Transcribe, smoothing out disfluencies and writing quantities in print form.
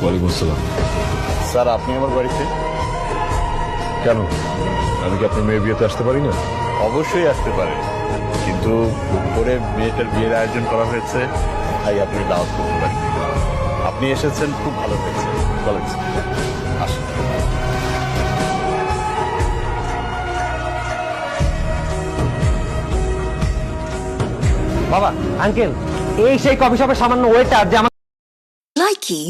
ওয়ালাইকুম আসসালাম। স্যার আপনি আমার বাড়িতে? কেন, আমি কি আপনার মেয়ের বিয়েতে আসতে পারি না? অবশ্যই আসতে পারেন, কিন্তু করে মেয়েটার বিয়ের আয়োজন করা হয়েছে, তাই আপনি দাওয়াত করতে পারেন। আপনি এসেছেন, খুব ভালো হয়েছে। বলেন আসুন। বাবা, আঙ্কেল, এই সেই কফি শপের সামান্য ওয়েটার যে আমার Likey